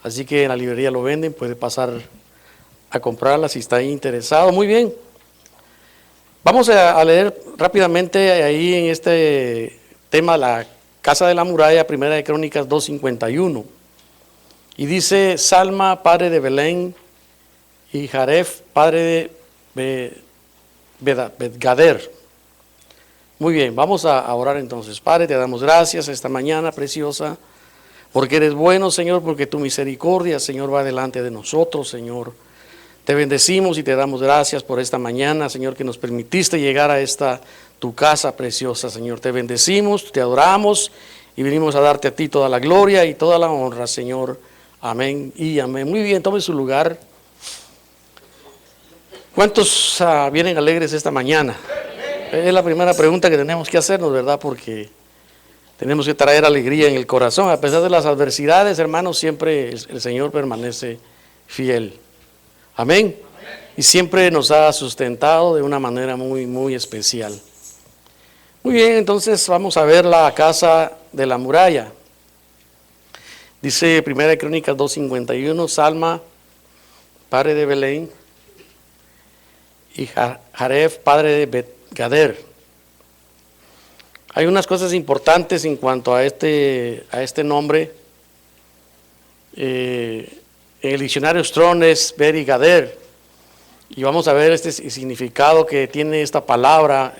Así que en la librería lo venden, puede pasar a comprarla si está interesado. Muy bien. Vamos a leer rápidamente ahí en este tema la casa de la muralla, Primera de Crónicas 2:51. Y dice: Salma, padre de Belén, y Jaref, padre de Bet-Gader. Muy bien, vamos a orar entonces. Padre, te damos gracias esta mañana preciosa, porque eres bueno, Señor, porque tu misericordia, Señor, va delante de nosotros, Señor. Te bendecimos y te damos gracias por esta mañana, Señor, que nos permitiste llegar a esta tu casa preciosa, Señor. Te bendecimos, te adoramos y venimos a darte a ti toda la gloria y toda la honra, Señor. Amén y amén. Muy bien, tome su lugar. ¿Cuántos vienen alegres esta mañana? Es la primera pregunta que tenemos que hacernos, ¿verdad? Porque tenemos que traer alegría en el corazón. A pesar de las adversidades, hermanos, siempre el Señor permanece fiel. Amén. Y siempre nos ha sustentado de una manera muy, muy especial. Muy bien, entonces vamos a ver la casa de la muralla. Dice 1 Crónicas 2:51, Salma, padre de Belén, y Jaref, padre de Bet-Gader. Hay unas cosas importantes en cuanto a este nombre. En el diccionario Strong es Bet-Gader, y vamos a ver este significado que tiene esta palabra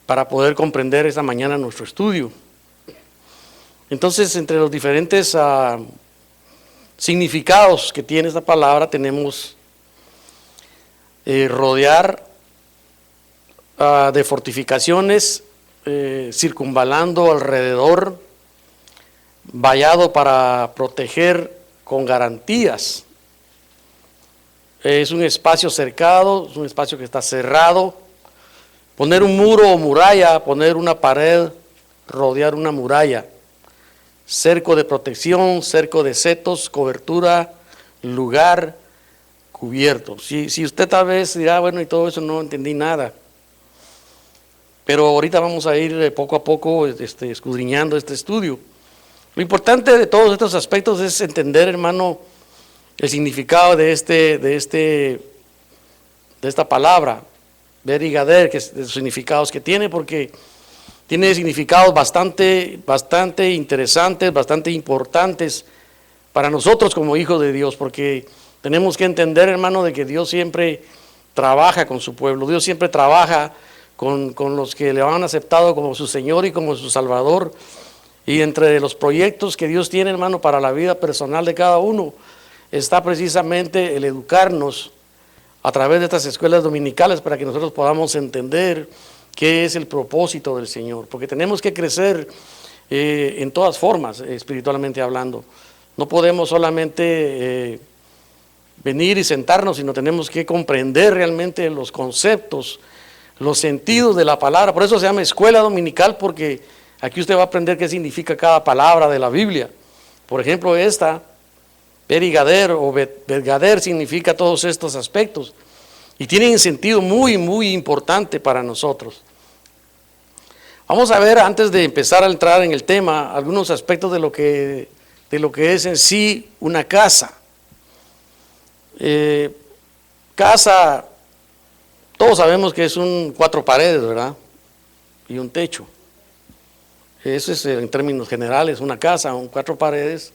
para poder comprender esta mañana nuestro estudio. Entonces, entre los diferentes significados que tiene esta palabra, tenemos rodear de fortificaciones, circunvalando alrededor, vallado para proteger con garantías. Es un espacio cercado, es un espacio que está cerrado. Poner un muro o muralla, poner una pared, rodear una muralla. Cerco de protección, cerco de setos, cobertura, lugar cubierto. Si usted tal vez dirá, bueno, y todo eso no entendí nada. Pero ahorita vamos a ir poco a poco escudriñando este estudio. Lo importante de todos estos aspectos es entender, hermano, el significado de esta palabra, Bet-Gader, que es de los significados que tiene, porque tiene significados bastante interesantes, bastante importantes para nosotros como hijos de Dios, porque tenemos que entender, hermano, de que Dios siempre trabaja con su pueblo, Dios siempre trabaja con los que le han aceptado como su Señor y como su Salvador. Y entre los proyectos que Dios tiene, hermano, para la vida personal de cada uno, está precisamente el educarnos a través de estas escuelas dominicales para que nosotros podamos entender qué es el propósito del Señor. Porque tenemos que crecer en todas formas, espiritualmente hablando. No podemos solamente venir y sentarnos, sino tenemos que comprender realmente los conceptos, los sentidos de la palabra. Por eso se llama escuela dominical, porque aquí usted va a aprender qué significa cada palabra de la Biblia. Por ejemplo, esta, Bet-Gader o Bet-Gader, significa todos estos aspectos. Y tienen sentido muy, muy importante para nosotros. Vamos a ver, antes de empezar a entrar en el tema, algunos aspectos de lo que es en sí una casa. Casa, todos sabemos que es 4 paredes, ¿verdad? Y un techo. Eso es en términos generales, una casa, 4 paredes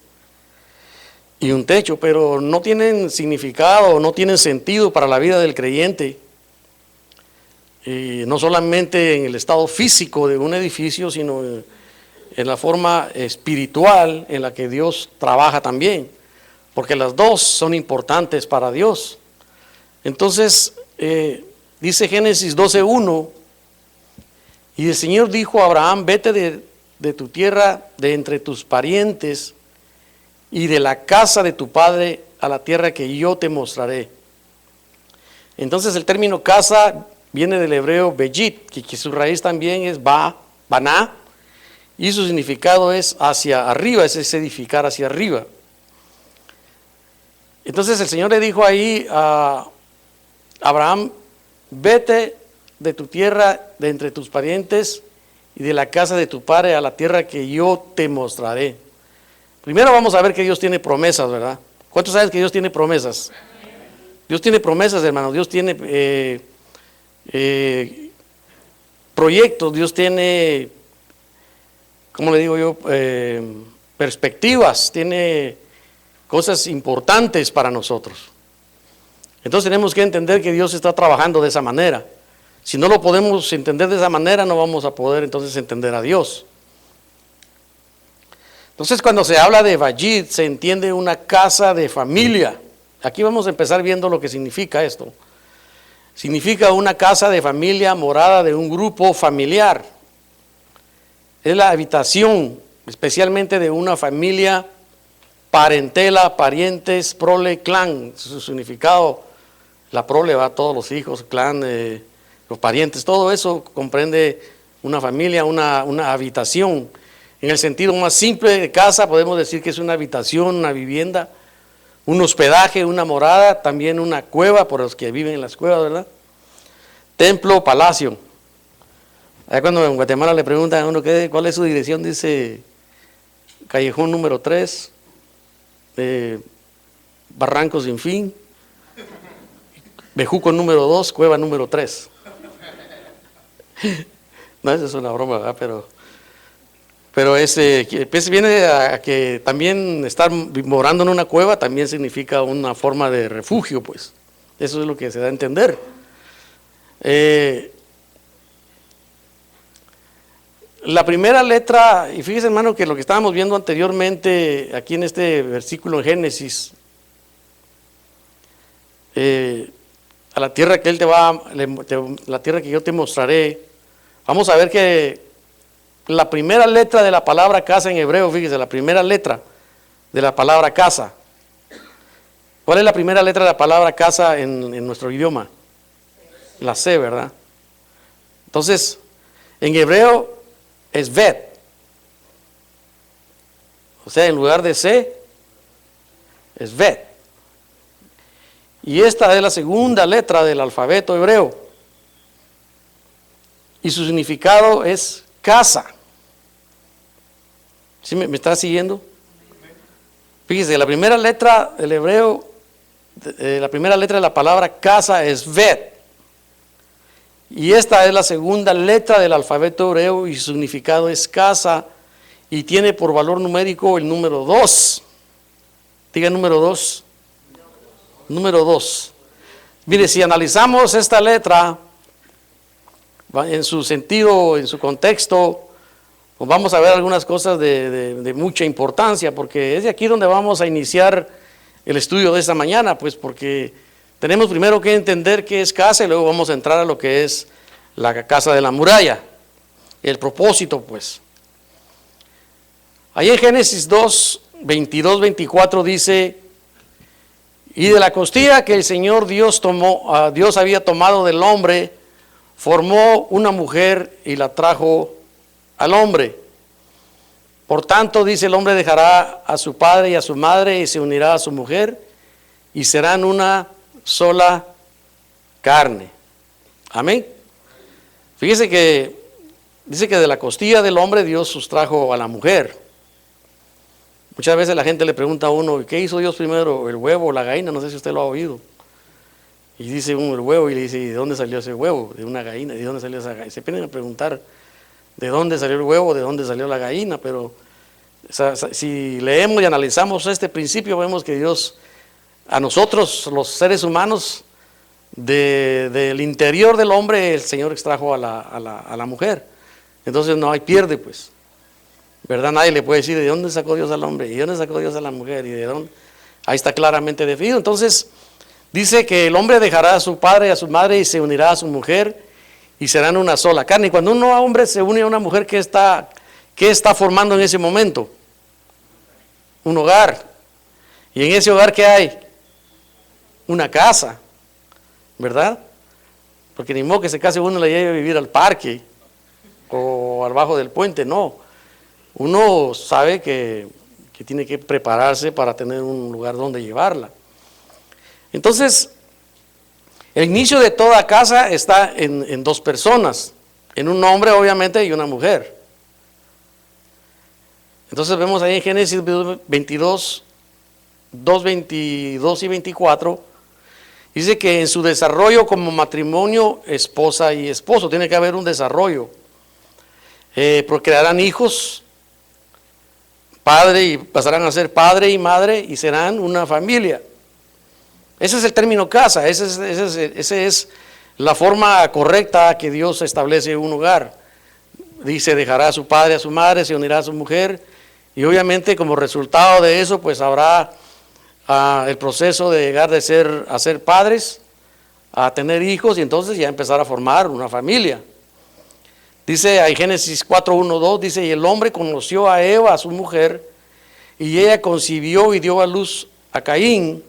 y un techo, pero no tienen significado, no tienen sentido para la vida del creyente. No solamente en el estado físico de un edificio, sino en la forma espiritual en la que Dios trabaja también, porque las dos son importantes para Dios. Entonces, dice Génesis 12:1, y el Señor dijo a Abraham: vete de tu tierra, de entre tus parientes y de la casa de tu padre a la tierra que yo te mostraré. Entonces el término casa viene del hebreo bejit, que su raíz también es baná, y su significado es hacia arriba, es edificar hacia arriba. Entonces el Señor le dijo ahí a Abraham: vete de tu tierra, de entre tus parientes y de la casa de tu padre a la tierra que yo te mostraré. Primero vamos a ver que Dios tiene promesas, ¿verdad? ¿Cuántos saben que Dios tiene promesas? Dios tiene promesas, hermanos. Dios tiene proyectos. Dios tiene, ¿cómo le digo yo? Perspectivas. Tiene cosas importantes para nosotros. Entonces tenemos que entender que Dios está trabajando de esa manera. Si no lo podemos entender de esa manera, no vamos a poder entonces entender a Dios. Entonces cuando se habla de Bayit, se entiende una casa de familia. Aquí vamos a empezar viendo lo que significa esto. Significa una casa de familia, morada de un grupo familiar. Es la habitación, especialmente de una familia, parentela, parientes, prole, clan. Su significado, la prole va a todos los hijos, clan, los parientes, todo eso comprende una familia, una habitación. En el sentido más simple de casa podemos decir que es una habitación, una vivienda, un hospedaje, una morada, también una cueva, por los que viven en las cuevas, ¿verdad? Templo, palacio. Ahí cuando en Guatemala le preguntan a uno cuál es su dirección, dice Callejón número 3, Barranco sin fin, Bejuco número 2, Cueva número 3. No, esa es una broma, ¿verdad? Pero pues viene a que también estar morando en una cueva también significa una forma de refugio, pues. Eso es lo que se da a entender. La primera letra, y fíjese hermano que lo que estábamos viendo anteriormente aquí en este versículo en Génesis, a la tierra que él la tierra que yo te mostraré, vamos a ver que la primera letra de la palabra casa en hebreo, fíjese, la primera letra de la palabra casa. ¿Cuál es la primera letra de la palabra casa en nuestro idioma? La C, ¿verdad? Entonces, en hebreo es Bet. O sea, en lugar de C, es Bet. Y esta es la segunda letra del alfabeto hebreo. Y su significado es casa. ¿Sí me está siguiendo? Fíjese, la primera letra del hebreo, la primera letra de la palabra casa es Bet. Y esta es la segunda letra del alfabeto hebreo y su significado es casa y tiene por valor numérico el número 2. Diga número 2. Número 2. Mire, si analizamos esta letra en su sentido, en su contexto, pues vamos a ver algunas cosas de mucha importancia, porque es de aquí donde vamos a iniciar el estudio de esta mañana, pues porque tenemos primero que entender qué es casa y luego vamos a entrar a lo que es la casa de la muralla, el propósito, pues. Ahí en Génesis 2, 22, 24 dice: y de la costilla que el Señor Dios había tomado del hombre, formó una mujer y la trajo al hombre. Por tanto, dice, el hombre dejará a su padre y a su madre y se unirá a su mujer y serán una sola carne. Amén. Fíjese que dice que de la costilla del hombre Dios sustrajo a la mujer. Muchas veces la gente le pregunta a uno, ¿qué hizo Dios primero, el huevo o la gallina? No sé si usted lo ha oído. Y dice uno el huevo y le dice, ¿de dónde salió ese huevo? De una gallina. ¿De dónde salió esa gallina? Se vienen a preguntar de dónde salió el huevo, de dónde salió la gallina, pero si leemos y analizamos este principio, vemos que Dios, a nosotros, los seres humanos, del interior del hombre, el Señor extrajo a la mujer. Entonces no hay pierde, pues. ¿Verdad? Nadie le puede decir de dónde sacó Dios al hombre y de dónde sacó Dios a la mujer y de dónde. Ahí está claramente definido. Entonces, dice que el hombre dejará a su padre y a su madre y se unirá a su mujer y serán una sola carne. Y cuando un hombre se une a una mujer, ¿qué está formando en ese momento? Un hogar. Y en ese hogar, ¿qué hay? Una casa, ¿verdad? Porque ni modo que se case uno y le lleve a vivir al parque o al bajo del puente, no. Uno sabe que tiene que prepararse para tener un lugar donde llevarla. Entonces, el inicio de toda casa está en dos personas, en un hombre obviamente y una mujer. Entonces vemos ahí en Génesis 22, 2, 22 y 24, dice que en su desarrollo como matrimonio, esposa y esposo, tiene que haber un desarrollo. Procrearán hijos, padre, y pasarán a ser padre y madre y serán una familia. Ese es el término casa, esa es la forma correcta que Dios establece un hogar. Dice, dejará a su padre, a su madre, se unirá a su mujer, y obviamente como resultado de eso, pues habrá el proceso de llegar a ser padres, a tener hijos, y entonces ya empezar a formar una familia. Dice en Génesis 4, 1, 2, dice, y el hombre conoció a Eva, a su mujer, y ella concibió y dio a luz a Caín,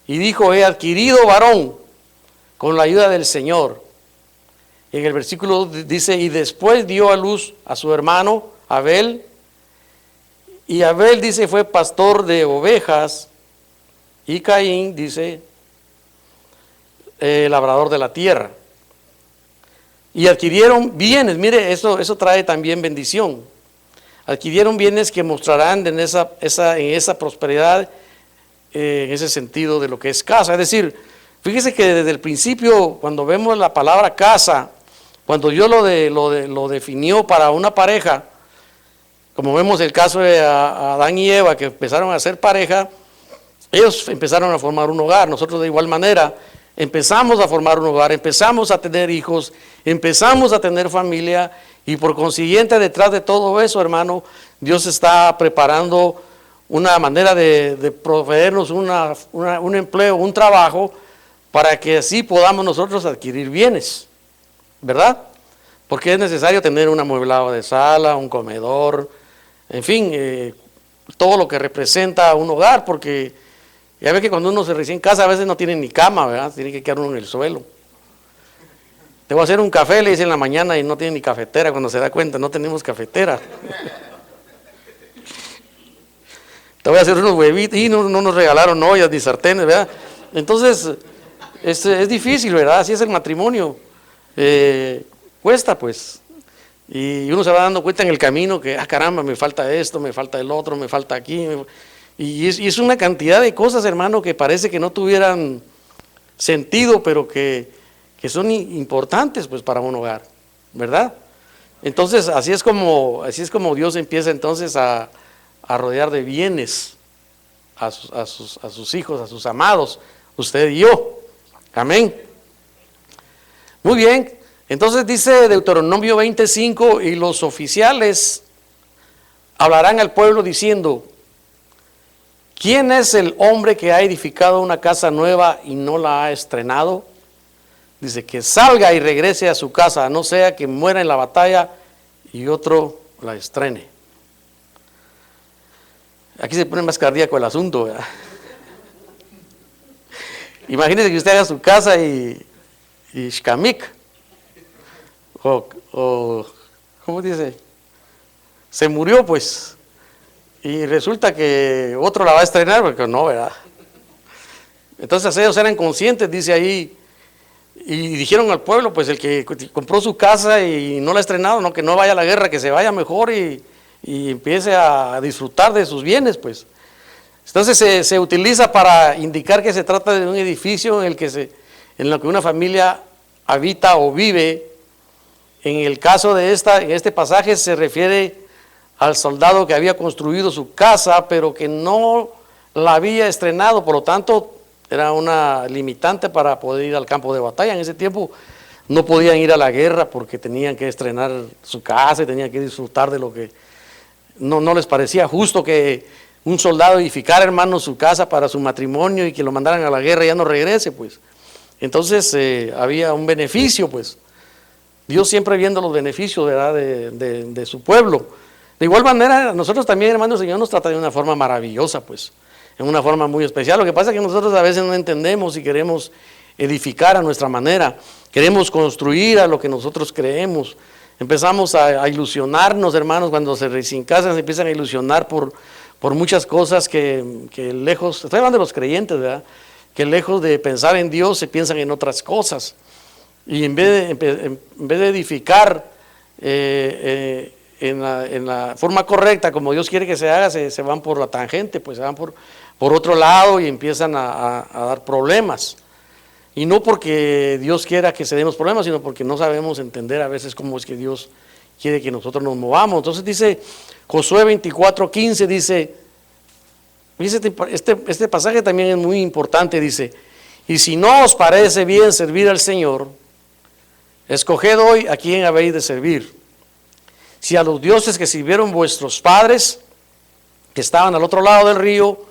y dijo, he adquirido varón con la ayuda del Señor. Y en el versículo dice, y después dio a luz a su hermano Abel, y Abel, dice, fue pastor de ovejas, y Caín, dice, labrador de la tierra. Y adquirieron bienes, mire, eso trae también bendición. Adquirieron bienes que mostrarán en esa prosperidad, en ese sentido de lo que es casa. Es decir, fíjese que desde el principio, cuando vemos la palabra casa, cuando Dios lo definió para una pareja, como vemos el caso de Adán y Eva, que empezaron a ser pareja, ellos empezaron a formar un hogar. Nosotros de igual manera empezamos a formar un hogar, empezamos a tener hijos, empezamos a tener familia, y por consiguiente detrás de todo eso, hermano, Dios está preparando una manera de proveernos un empleo, un trabajo, para que así podamos nosotros adquirir bienes, ¿verdad? Porque es necesario tener un amueblado de sala, un comedor, en fin, todo lo que representa un hogar, porque ya ve que cuando uno se recién casa a veces no tiene ni cama, ¿verdad? Tiene que quedar uno en el suelo. Te voy a hacer un café, le dice en la mañana, y no tiene ni cafetera. Cuando se da cuenta, no tenemos cafetera. Te voy a hacer unos huevitos, y no nos regalaron ollas ni sartenes, ¿verdad? Entonces, es difícil, ¿verdad? Así es el matrimonio. Cuesta, pues. Y uno se va dando cuenta en el camino que, caramba, me falta esto, me falta el otro, me falta aquí. Y es una cantidad de cosas, hermano, que parece que no tuvieran sentido, pero que son importantes, pues, para un hogar, ¿verdad? Entonces, así es como Dios empieza entonces a rodear de bienes a sus hijos, a sus amados, usted y yo. Amén. Muy bien. Entonces dice Deuteronomio 25, y los oficiales hablarán al pueblo diciendo, ¿quién es el hombre que ha edificado una casa nueva y no la ha estrenado? Dice, que salga y regrese a su casa, no sea que muera en la batalla y otro la estrene. Aquí se pone más cardíaco el asunto, ¿verdad? Imagínese que usted haga su casa y shkamik, o ¿cómo dice? Se murió, pues, y resulta que otro la va a estrenar, porque no, ¿verdad? Entonces ellos eran conscientes, dice ahí, y dijeron al pueblo, pues el que compró su casa y no la ha estrenado, no, que no vaya a la guerra, que se vaya mejor y empiece a disfrutar de sus bienes, pues. Entonces se utiliza para indicar que se trata de un edificio en lo que una familia habita o vive. En el caso de en este pasaje se refiere al soldado que había construido su casa, pero que no la había estrenado, por lo tanto era una limitante para poder ir al campo de batalla. En ese tiempo no podían ir a la guerra porque tenían que estrenar su casa y tenían que disfrutar de lo que no les parecía justo que un soldado edificara, hermano, su casa para su matrimonio y que lo mandaran a la guerra y ya no regrese, pues. Entonces había un beneficio, pues. Dios siempre viendo los beneficios, ¿verdad?, de su pueblo. De igual manera, nosotros también, hermanos, el Señor nos trata de una forma maravillosa, pues, en una forma muy especial. Lo que pasa es que nosotros a veces no entendemos y queremos edificar a nuestra manera, queremos construir a lo que nosotros creemos. Empezamos a ilusionarnos, hermanos, cuando se recién casan, se empiezan a ilusionar por muchas cosas que lejos, estoy hablando de los creyentes, ¿verdad?, que lejos de pensar en Dios se piensan en otras cosas. Y en vez de edificar en en la forma correcta, como Dios quiere que se haga, se van por la tangente, pues se van por otro lado y empiezan a dar problemas. Y no porque Dios quiera que se den los problemas, sino porque no sabemos entender a veces cómo es que Dios quiere que nosotros nos movamos. Entonces dice Josué 24:15, dice, este pasaje también es muy importante, dice, y si no os parece bien servir al Señor, escoged hoy a quién habéis de servir. Si a los dioses que sirvieron vuestros padres, que estaban al otro lado del río,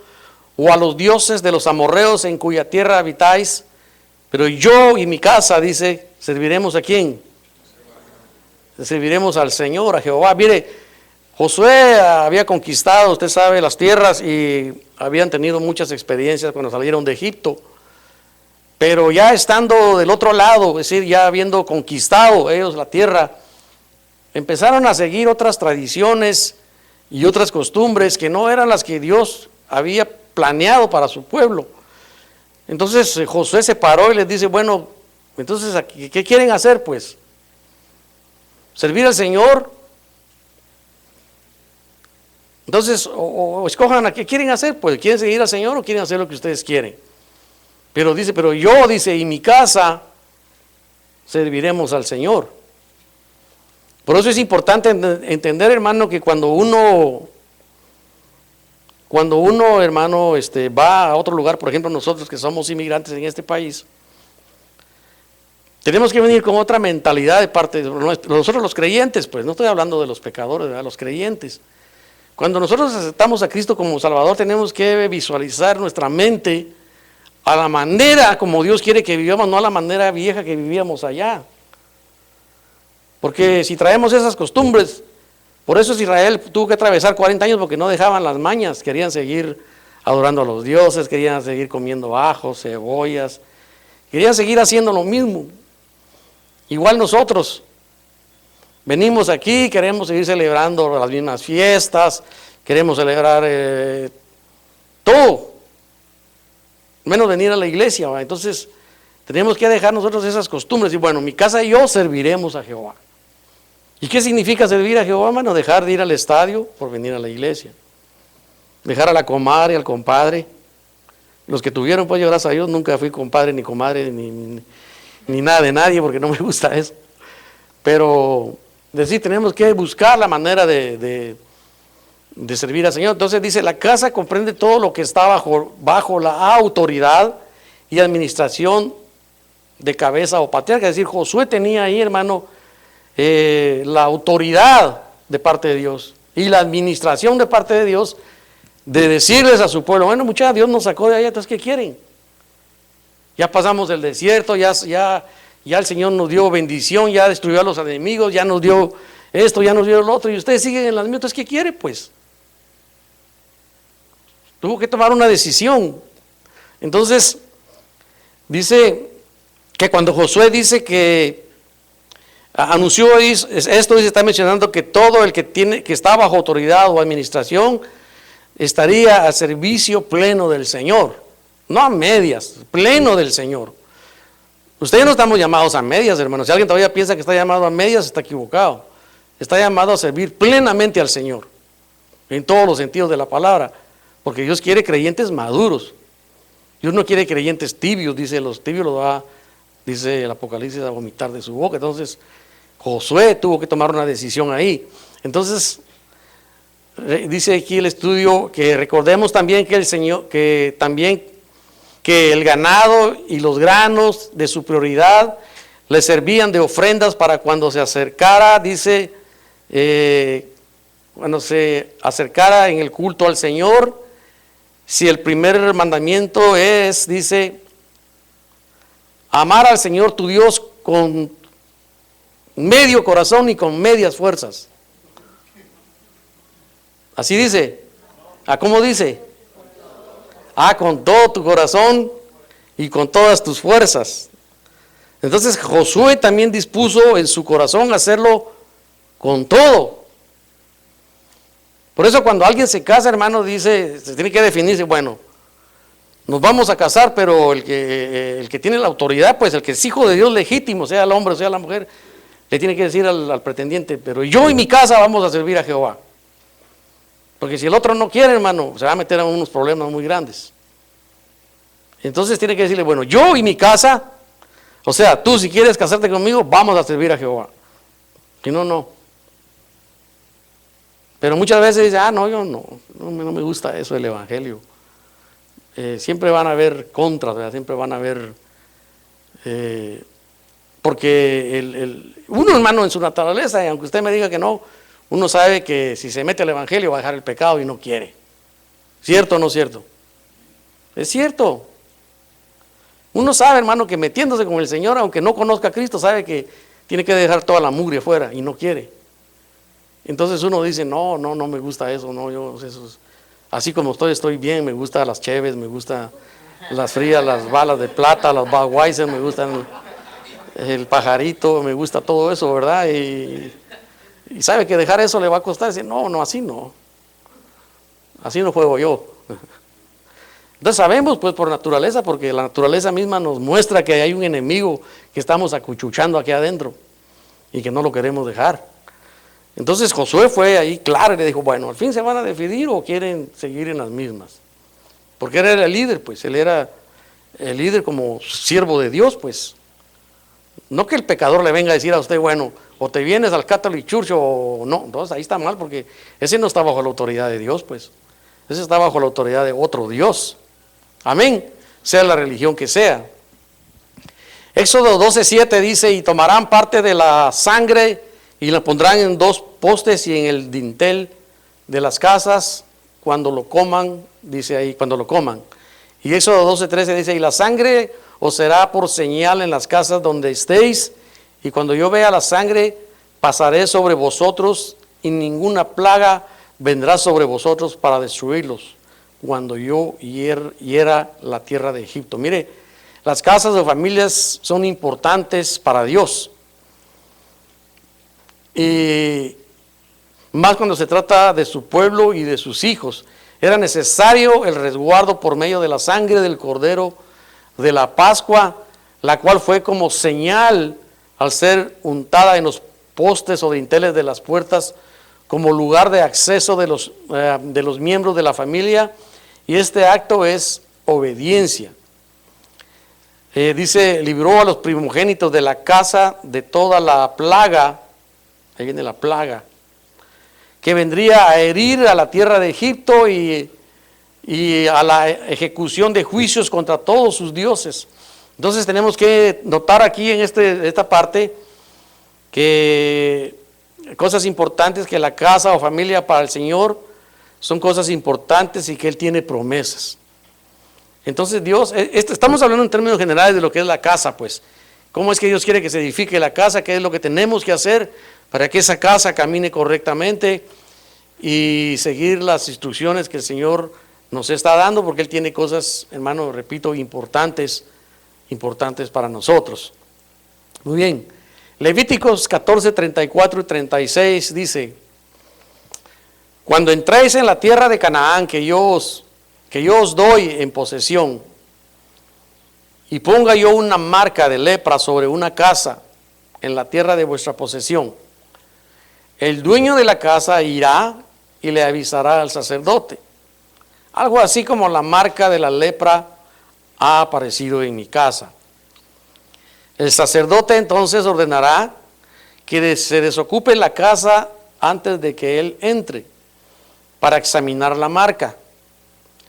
o a los dioses de los amorreos en cuya tierra habitáis, pero yo y mi casa, dice, serviremos ¿a quién? Serviremos al Señor, a Jehová. Mire, Josué había conquistado, usted sabe, las tierras y habían tenido muchas experiencias cuando salieron de Egipto. Pero ya estando del otro lado, es decir, ya habiendo conquistado ellos la tierra, empezaron a seguir otras tradiciones y otras costumbres que no eran las que Dios había planeado para su pueblo. Entonces Josué se paró y les dice, bueno, entonces, ¿qué quieren hacer pues? ¿Servir al Señor? Entonces, o escojan a qué quieren hacer, pues, ¿quieren seguir al Señor o quieren hacer lo que ustedes quieren? Pero dice, pero yo, dice, y mi casa serviremos al Señor. Por eso es importante entender, hermano, que cuando uno, hermano, va a otro lugar, por ejemplo, nosotros que somos inmigrantes en este país, tenemos que venir con otra mentalidad de parte de nosotros los creyentes, pues, no estoy hablando de los pecadores, ¿verdad? Los creyentes. Cuando nosotros aceptamos a Cristo como Salvador, tenemos que visualizar nuestra mente a la manera como Dios quiere que vivamos, no a la manera vieja que vivíamos allá. Porque si traemos esas costumbres, por eso Israel tuvo que atravesar 40 años porque no dejaban las mañas, querían seguir adorando a los dioses, querían seguir comiendo ajos, cebollas, querían seguir haciendo lo mismo. Igual nosotros venimos aquí, queremos seguir celebrando las mismas fiestas, queremos celebrar todo, menos venir a la iglesia, ¿va? Entonces tenemos que dejar nosotros esas costumbres y bueno, mi casa y yo serviremos a Jehová. ¿Y qué significa servir a Jehová, hermano? Dejar de ir al estadio por venir a la iglesia, dejar a la comadre, al compadre. Los que tuvieron, pues yo gracias a Dios nunca fui compadre ni comadre ni nada de nadie porque no me gusta eso. Pero decir, tenemos que buscar la manera de servir al Señor. Entonces dice, la casa comprende todo lo que está bajo la autoridad y administración de cabeza o patriarca. Es decir, Josué tenía ahí, hermano, la autoridad de parte de Dios y la administración de parte de Dios de decirles a su pueblo, bueno, muchachos, Dios nos sacó de allá, entonces, ¿qué quieren? Ya pasamos del desierto, ya el Señor nos dio bendición, ya destruyó a los enemigos, ya nos dio esto, ya nos dio lo otro, y ustedes siguen en las mismas, entonces, ¿qué quiere pues? Tuvo que tomar una decisión. Entonces, dice que cuando Josué dice que anunció esto, dice, está mencionando que todo el que está bajo autoridad o administración estaría a servicio pleno del Señor, no a medias, pleno del Señor. Ustedes no estamos llamados a medias, hermanos. Si alguien todavía piensa que está llamado a medias, está equivocado. Está llamado a servir plenamente al Señor, en todos los sentidos de la palabra, porque Dios quiere creyentes maduros. Dios no quiere creyentes tibios, dice, los tibios los va, dice el Apocalipsis, a vomitar de su boca. Entonces, Josué tuvo que tomar una decisión ahí. Entonces, dice aquí el estudio que recordemos también que el Señor, que el ganado y los granos de su prioridad le servían de ofrendas para cuando se acercara, dice, cuando se acercara en el culto al Señor. Si el primer mandamiento es, dice, amar al Señor tu Dios con medio corazón y con medias fuerzas. Así dice. ¿A cómo dice? Con todo tu corazón y con todas tus fuerzas. Entonces Josué también dispuso en su corazón hacerlo con todo. Por eso cuando alguien se casa, hermano, dice, se tiene que definirse, bueno, nos vamos a casar, pero el que tiene la autoridad, pues el que es hijo de Dios legítimo, sea el hombre o sea la mujer, Le tiene que decir al pretendiente, pero yo y mi casa vamos a servir a Jehová. Porque si el otro no quiere, hermano, se va a meter en unos problemas muy grandes. Entonces tiene que decirle, bueno, yo y mi casa, o sea, tú si quieres casarte conmigo, vamos a servir a Jehová. Si no, no. Pero muchas veces dice, no, yo no me gusta eso del evangelio. Siempre van a haber contras, ¿verdad? Siempre van a haber, porque uno, hermano, en su naturaleza, y aunque usted me diga que no, uno sabe que si se mete al evangelio va a dejar el pecado y no quiere. ¿Cierto o no cierto? Es cierto. Uno sabe, hermano, que metiéndose con el Señor, aunque no conozca a Cristo, sabe que tiene que dejar toda la mugre fuera y no quiere. Entonces uno dice, no me gusta eso, no, así como estoy bien, me gustan las cheves, me gustan las frías, las balas de plata, las Budweiser, me gustan el pajarito, me gusta todo eso, ¿verdad? Y sabe que dejar eso le va a costar, dice, así no juego yo. Entonces sabemos pues por naturaleza, porque la naturaleza misma nos muestra que hay un enemigo que estamos acuchuchando aquí adentro y que no lo queremos dejar. Entonces Josué fue ahí claro y le dijo, bueno, al fin se van a decidir o quieren seguir en las mismas. Porque él era el líder, pues, él era el líder como siervo de Dios, pues. No que el pecador le venga a decir a usted, bueno, o te vienes al Catholic Church o no. Entonces ahí está mal, porque ese no está bajo la autoridad de Dios, pues. Ese está bajo la autoridad de otro Dios. Amén, sea la religión que sea. Éxodo 12:7 dice, y tomarán parte de la sangre y la pondrán en 2 postes y en el dintel de las casas cuando lo coman, dice ahí, cuando lo coman. Y Éxodo 12:13 dice, y la sangre os será por señal en las casas donde estéis, y cuando yo vea la sangre, pasaré sobre vosotros, y ninguna plaga vendrá sobre vosotros para destruirlos, cuando yo hiera la tierra de Egipto. Mire, las casas de familias son importantes para Dios. Y más cuando se trata de su pueblo y de sus hijos. Era necesario el resguardo por medio de la sangre del cordero de la Pascua, la cual fue como señal al ser untada en los postes o dinteles de las puertas, como lugar de acceso de los miembros de la familia, y este acto es obediencia. Dice, libró a los primogénitos de la casa de toda la plaga. Ahí viene la plaga, que vendría a herir a la tierra de Egipto y a la ejecución de juicios contra todos sus dioses. Entonces tenemos que notar aquí en esta parte que cosas importantes, que la casa o familia para el Señor son cosas importantes y que Él tiene promesas. Entonces Dios, estamos hablando en términos generales de lo que es la casa, pues. ¿Cómo es que Dios quiere que se edifique la casa? ¿Qué es lo que tenemos que hacer para que esa casa camine correctamente? Y seguir las instrucciones que el Señor nos está dando, porque Él tiene cosas, hermano, repito, importantes para nosotros. Muy bien. Levíticos 14, 34 y 36 dice, cuando entréis en la tierra de Canaán que yo os doy en posesión, y ponga yo una marca de lepra sobre una casa en la tierra de vuestra posesión, el dueño de la casa irá y le avisará al sacerdote. Algo así como la marca de la lepra ha aparecido en mi casa. El sacerdote entonces ordenará que se desocupe la casa antes de que él entre, para examinar la marca,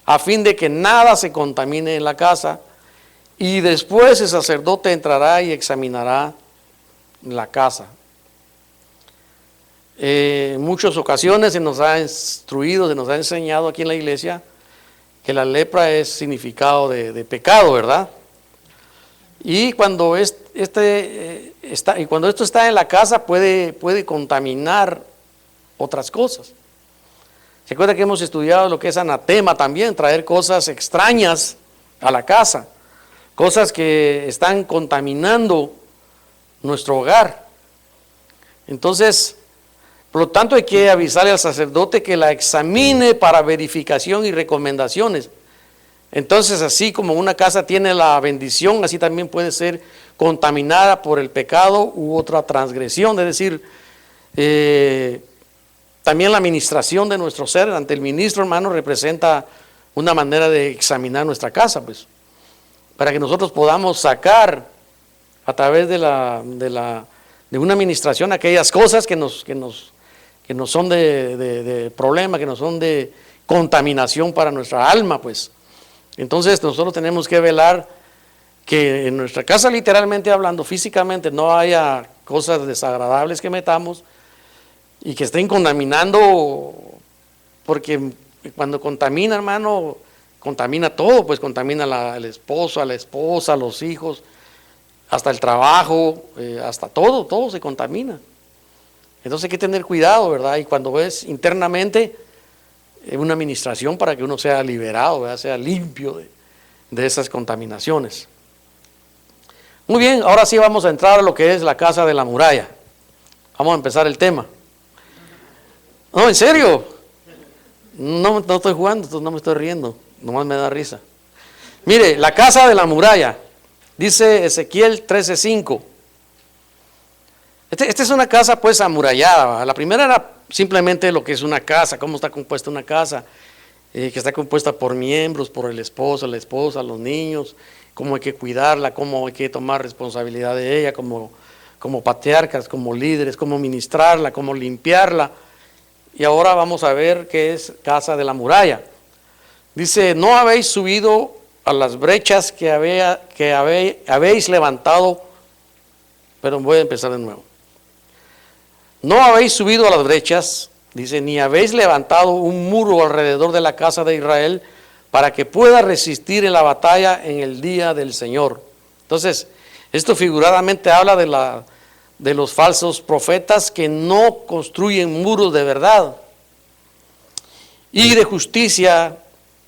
a fin de que nada se contamine en la casa, y después el sacerdote entrará y examinará la casa. En muchas ocasiones se nos ha instruido, se nos ha enseñado aquí en la iglesia que la lepra es significado de pecado, ¿verdad? Y cuando esto está en la casa puede contaminar otras cosas. ¿Se acuerda que hemos estudiado lo que es anatema también? Traer cosas extrañas a la casa, cosas que están contaminando nuestro hogar. Entonces, por lo tanto, hay que avisarle al sacerdote que la examine para verificación y recomendaciones. Entonces, así como una casa tiene la bendición, así también puede ser contaminada por el pecado u otra transgresión. Es decir, también la administración de nuestro ser ante el ministro, hermano, representa una manera de examinar nuestra casa, pues, para que nosotros podamos sacar a través de una administración aquellas cosas que nos son de problema, que nos son de contaminación para nuestra alma, pues. Entonces nosotros tenemos que velar que en nuestra casa, literalmente hablando, físicamente, no haya cosas desagradables que metamos y que estén contaminando, porque cuando contamina, hermano, contamina todo, pues contamina el esposo, a la esposa, los hijos, hasta el trabajo, hasta todo se contamina. Entonces hay que tener cuidado, ¿verdad? Y cuando ves internamente, una administración para que uno sea liberado, ¿verdad? Sea limpio de esas contaminaciones. Muy bien, ahora sí vamos a entrar a lo que es la casa de la muralla. Vamos a empezar el tema. No, en serio, no estoy jugando, no me estoy riendo, nomás me da risa. Mire, la casa de la muralla, dice Ezequiel 13:5. Esta es una casa pues amurallada, ¿verdad? La primera era simplemente lo que es una casa, cómo está compuesta una casa, que está compuesta por miembros, por el esposo, la esposa, los niños, cómo hay que cuidarla, cómo hay que tomar responsabilidad de ella, como patriarcas, como líderes, cómo ministrarla, cómo limpiarla. Y ahora vamos a ver qué es casa de la muralla. Dice, no habéis subido a las brechas que habéis levantado, pero voy a empezar de nuevo. No habéis subido a las brechas, dice, ni habéis levantado un muro alrededor de la casa de Israel para que pueda resistir en la batalla en el día del Señor. Entonces, esto figuradamente habla de los falsos profetas que no construyen muros de verdad y de justicia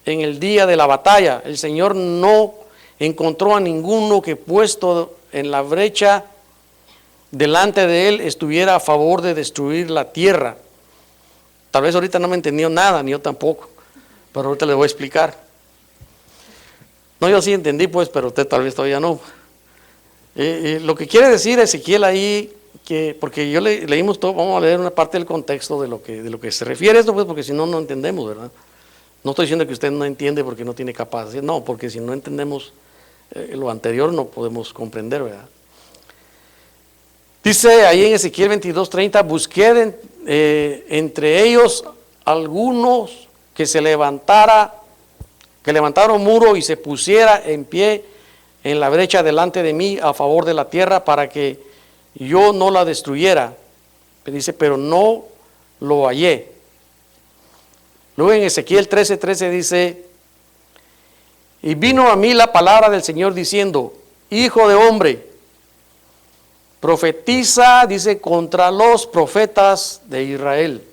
en el día de la batalla. El Señor no encontró a ninguno que puesto en la brecha delante de él estuviera a favor de destruir la tierra. Tal vez ahorita no me entendió nada, ni yo tampoco, pero ahorita le voy a explicar. No, yo sí entendí pues, pero usted tal vez todavía no. Lo que quiere decir Ezequiel ahí, porque yo leímos todo, vamos a leer una parte del contexto de lo que se refiere a esto, pues, porque si no, no entendemos, ¿verdad? No estoy diciendo que usted no entiende porque no tiene capacidad, no, porque si no entendemos lo anterior no podemos comprender, ¿verdad? Dice ahí en Ezequiel 22:30, busqué entre ellos algunos que levantaran un muro y se pusiera en pie en la brecha delante de mí a favor de la tierra para que yo no la destruyera. Dice, pero no lo hallé. Luego en Ezequiel 13:13 dice, y vino a mí la palabra del Señor diciendo, hijo de hombre, profetiza, dice, contra los profetas de Israel.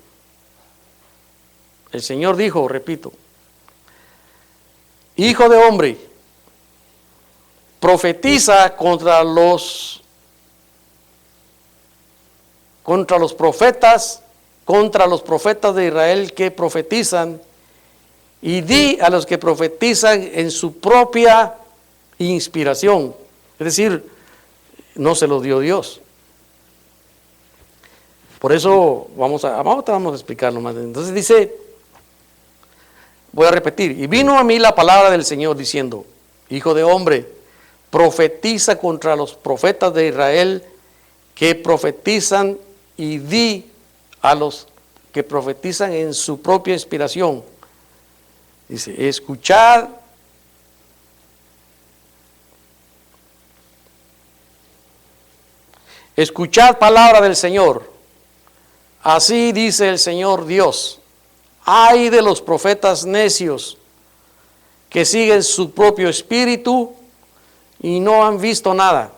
El Señor dijo, repito, hijo de hombre, profetiza contra los profetas de Israel que profetizan, y di a los que profetizan en su propia inspiración. Es decir, no se lo dio Dios. Por eso vamos a explicarlo más. Entonces dice, voy a repetir, y vino a mí la palabra del Señor diciendo, hijo de hombre, profetiza contra los profetas de Israel que profetizan, y di a los que profetizan en su propia inspiración. Dice, escuchad palabra del Señor. Así dice el Señor Dios. Ay de los profetas necios que siguen su propio espíritu y no han visto nada.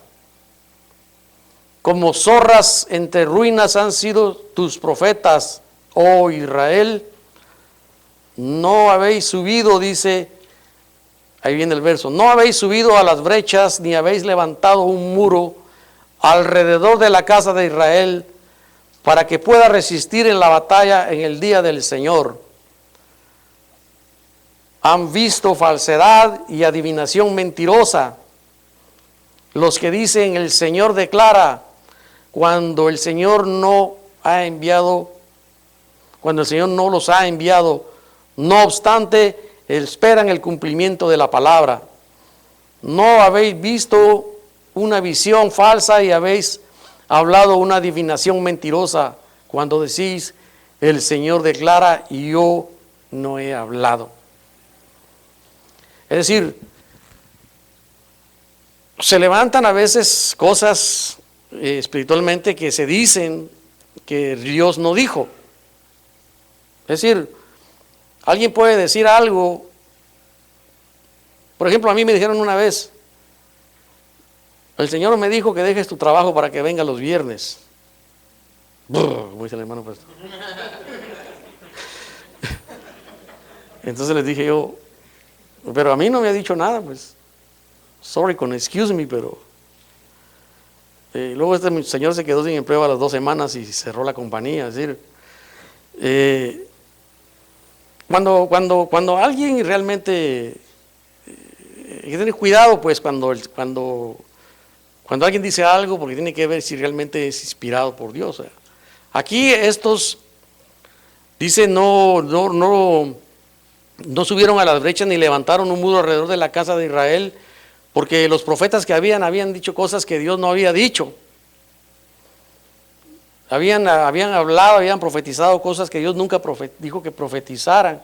Como zorras entre ruinas han sido tus profetas, oh Israel. No habéis subido, dice, ahí viene el verso, no habéis subido a las brechas ni habéis levantado un muro alrededor de la casa de Israel para que pueda resistir en la batalla en el día del Señor. han visto falsedad y adivinación mentirosa. Los que dicen el Señor declara, cuando el Señor no ha enviado, cuando el Señor no los ha enviado. No obstante, esperan el cumplimiento de la palabra. No habéis visto una visión falsa y habéis hablado una adivinación mentirosa cuando decís, el Señor declara y yo no he hablado. Es decir, se levantan a veces cosas espiritualmente que se dicen que Dios no dijo. Es decir, alguien puede decir algo. Por ejemplo, a mí me dijeron una vez, el Señor me dijo que dejes tu trabajo para que venga los viernes. Como dice el hermano pastor. Entonces les dije yo, pero a mí no me ha dicho nada, pues. Sorry, excuse me, pero... luego este señor se quedó sin empleo a las 2 semanas y cerró la compañía. Es decir, cuando alguien realmente... hay que tener cuidado, pues, cuando alguien dice algo, porque tiene que ver si realmente es inspirado por Dios. O sea, aquí estos dicen no subieron a las brechas ni levantaron un muro alrededor de la casa de Israel, porque los profetas que habían dicho cosas que Dios no había dicho. Habían hablado, habían profetizado cosas que Dios nunca dijo que profetizaran.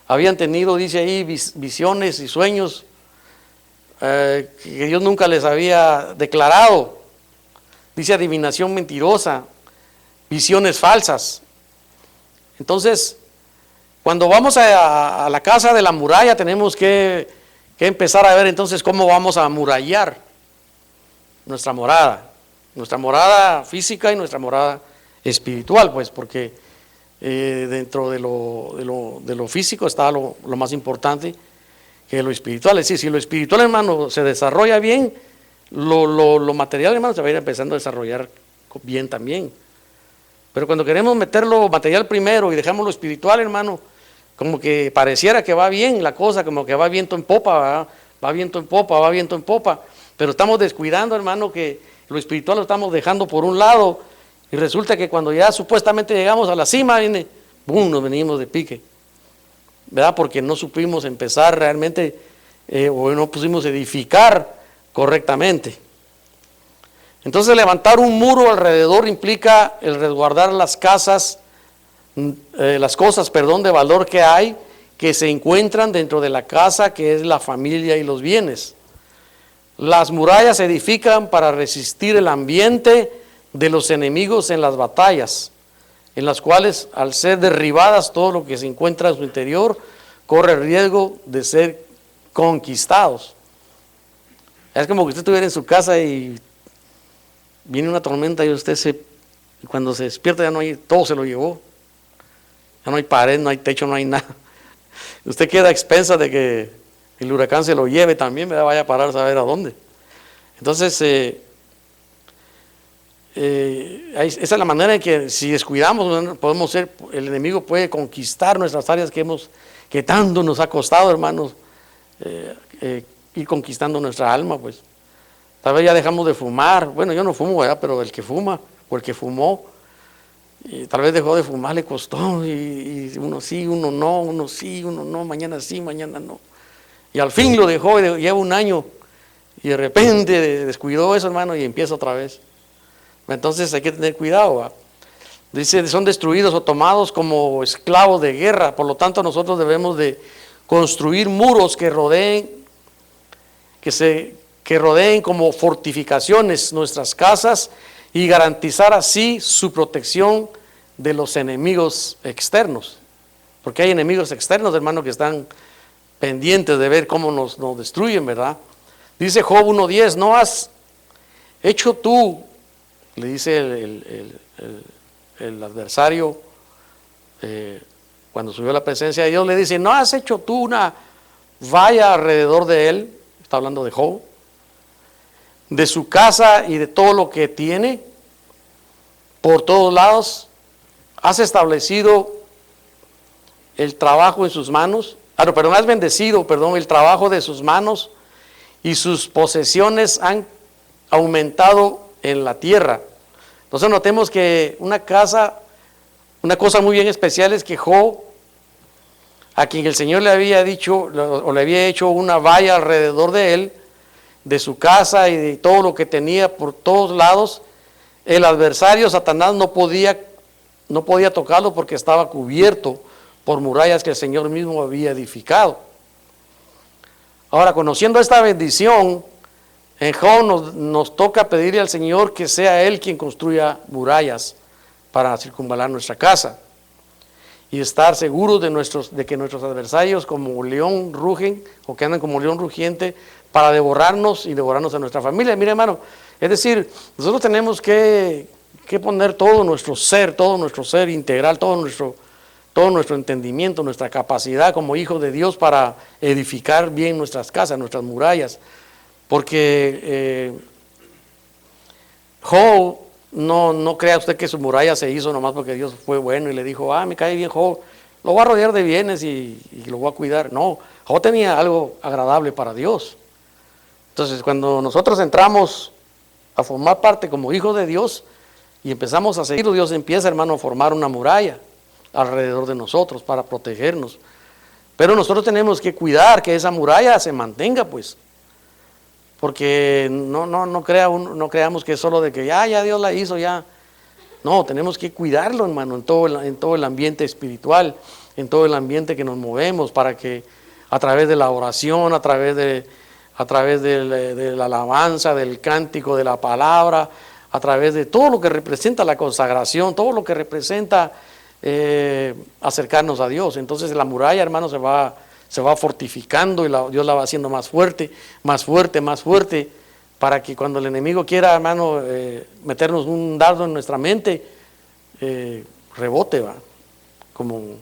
Habían tenido, dice ahí, visiones y sueños que Dios nunca les había declarado. Dice adivinación mentirosa, visiones falsas. Entonces, cuando vamos a la casa de la muralla, tenemos que empezar a ver entonces cómo vamos a amurallar nuestra morada física y nuestra morada espiritual, pues, porque dentro de lo físico está lo más importante que lo espiritual. Es decir, si lo espiritual, hermano, se desarrolla bien, lo material, hermano, se va a ir empezando a desarrollar bien también. Pero cuando queremos meter lo material primero y dejamos lo espiritual, hermano, como que pareciera que va bien la cosa, como que va viento en popa, ¿verdad? Va viento en popa, pero estamos descuidando, hermano, que lo espiritual lo estamos dejando por un lado, y resulta que cuando ya supuestamente llegamos a la cima, ¡bum!, nos venimos de pique, ¿verdad? Porque no supimos empezar realmente, o no pusimos edificar correctamente. Entonces, levantar un muro alrededor implica el resguardar las cosas de valor que hay, que se encuentran dentro de la casa, que es la familia y los bienes. Las murallas se edifican para resistir el ambiente de los enemigos en las batallas, en las cuales, al ser derribadas, todo lo que se encuentra en su interior corre el riesgo de ser conquistados. Es como que usted estuviera en su casa y viene una tormenta y cuando se despierta ya no hay, todo se lo llevó. Ya no hay pared, no hay techo, no hay nada. Usted queda a expensas de que el huracán se lo lleve también, vaya a parar a saber a dónde. Entonces, esa es la manera en que si descuidamos, el enemigo puede conquistar nuestras áreas que tanto nos ha costado, hermanos, ir conquistando nuestra alma, pues. Tal vez ya dejamos de fumar. Bueno, yo no fumo, ¿verdad? Pero el que fuma o el que fumó, y tal vez dejó de fumar, le costó, y uno sí, uno no, uno sí, uno no, mañana sí, mañana no. Y al fin lo dejó, y lleva un año, y de repente descuidó eso, hermano, y empieza otra vez. Entonces hay que tener cuidado, ¿va? Dice, son destruidos o tomados como esclavos de guerra. Por lo tanto, nosotros debemos de construir muros que rodeen como fortificaciones nuestras casas y garantizar así su protección de los enemigos externos. Porque hay enemigos externos, hermano, que están pendientes de ver cómo nos destruyen, ¿verdad? Dice Job 1:10, ¿no has hecho tú, le dice el adversario, cuando subió a la presencia de Dios, le dice, ¿no has hecho tú una valla alrededor de él? Está hablando de Job, de su casa y de todo lo que tiene, por todos lados. Has establecido el trabajo en sus manos. no, perdón, has bendecido, perdón, el trabajo de sus manos y sus posesiones han aumentado en la tierra. Entonces notemos que una cosa muy bien especial es que Job, a quien el Señor le había dicho o le había hecho una valla alrededor de él, de su casa y de todo lo que tenía por todos lados, el adversario Satanás no podía tocarlo porque estaba cubierto por murallas que el Señor mismo había edificado. Ahora, conociendo esta bendición, en Job nos toca pedirle al Señor que sea Él quien construya murallas para circunvalar nuestra casa y estar seguros de que nuestros adversarios como león rugen o que andan como león rugiente para devorarnos y devorarnos a nuestra familia. Mire, hermano, es decir, nosotros tenemos que poner todo nuestro ser integral, todo nuestro entendimiento, nuestra capacidad como hijos de Dios para edificar bien nuestras casas, nuestras murallas. Porque Job, no crea usted que su muralla se hizo nomás porque Dios fue bueno y le dijo, me cae bien Job, lo voy a rodear de bienes y lo voy a cuidar. No, Job tenía algo agradable para Dios. Entonces, cuando nosotros entramos a formar parte como hijos de Dios y empezamos a seguirlo, Dios empieza, hermano, a formar una muralla alrededor de nosotros para protegernos. Pero nosotros tenemos que cuidar que esa muralla se mantenga, pues. Porque no creamos que es solo de que ya Dios la hizo, ya. No, tenemos que cuidarlo, hermano, en todo el ambiente espiritual, en todo el ambiente que nos movemos, para que a través de la oración, a través de la alabanza, del cántico, de la palabra, a través de todo lo que representa la consagración, todo lo que representa acercarnos a Dios. Entonces la muralla, hermano, se va fortificando y Dios la va haciendo más fuerte, más fuerte, más fuerte, para que cuando el enemigo quiera, hermano, meternos un dardo en nuestra mente, rebote, va, como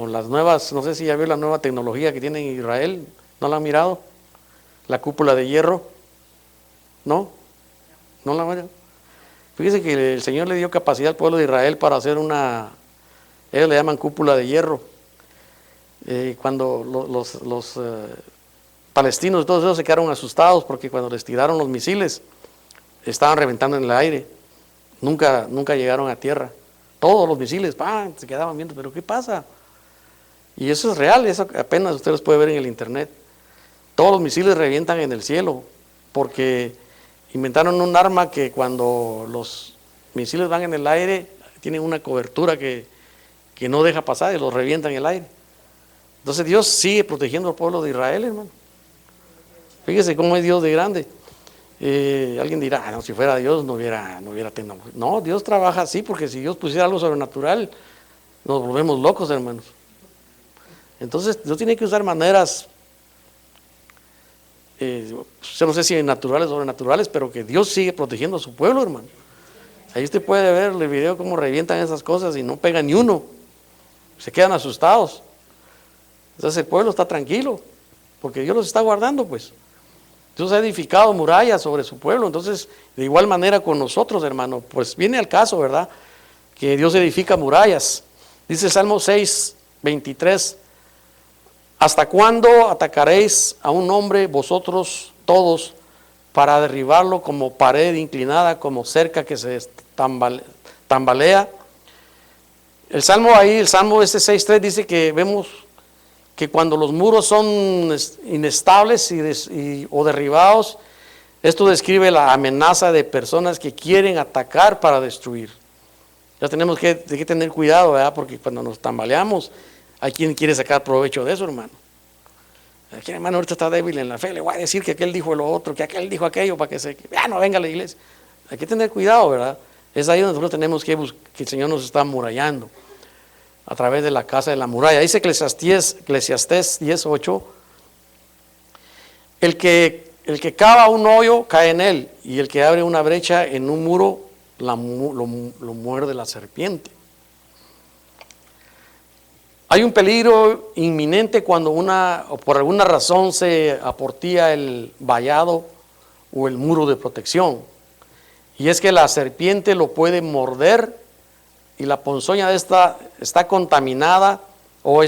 las nuevas, no sé si ya vio la nueva tecnología que tiene en Israel, ¿no la han mirado? La cúpula de hierro, ¿no? ¿No la han mirado? Fíjese que el Señor le dio capacidad al pueblo de Israel para hacer ellos le llaman cúpula de hierro. Cuando los palestinos, todos ellos se quedaron asustados porque cuando les tiraron los misiles, estaban reventando en el aire, nunca llegaron a tierra. Todos los misiles, se quedaban viendo, pero ¿qué pasa? Y eso es real, eso apenas ustedes pueden ver en el internet. Todos los misiles revientan en el cielo, porque inventaron un arma que cuando los misiles van en el aire, tienen una cobertura que no deja pasar y los revientan en el aire. Entonces Dios sigue protegiendo al pueblo de Israel, hermano. Fíjese cómo es Dios de grande. Alguien dirá, no, si fuera Dios no hubiera tecnología. No, Dios trabaja así, porque si Dios pusiera algo sobrenatural, nos volvemos locos, hermanos. Entonces Dios tiene que usar maneras, yo no sé si naturales o sobrenaturales, pero que Dios sigue protegiendo a su pueblo, hermano. Ahí usted puede ver el video cómo revientan esas cosas y no pega ni uno. Se quedan asustados. Entonces el pueblo está tranquilo, porque Dios los está guardando, pues. Dios ha edificado murallas sobre su pueblo. Entonces, de igual manera con nosotros, hermano, pues viene al caso, ¿verdad? Que Dios edifica murallas. Dice Salmo 6, 23. ¿Hasta cuándo atacaréis a un hombre vosotros todos para derribarlo como pared inclinada, como cerca que se tambalea? El Salmo 6.3 dice que vemos que cuando los muros son inestables o derribados, esto describe la amenaza de personas que quieren atacar para destruir. Ya tenemos que tener cuidado, ¿verdad? Porque cuando nos tambaleamos, hay quien quiere sacar provecho de eso, hermano. Aquí, hermano, ahorita está débil en la fe, le voy a decir que aquel dijo lo otro, que aquel dijo aquello, para que no venga a la iglesia. Hay que tener cuidado, ¿verdad? Es ahí donde nosotros tenemos que el Señor nos está amurallando a través de la casa de la muralla. Dice Eclesiastés 10:8, el que cava un hoyo cae en él, y el que abre una brecha en un muro lo muerde la serpiente. Hay un peligro inminente cuando por alguna razón se aportía el vallado o el muro de protección, y es que la serpiente lo puede morder y la ponzoña de esta está contaminada o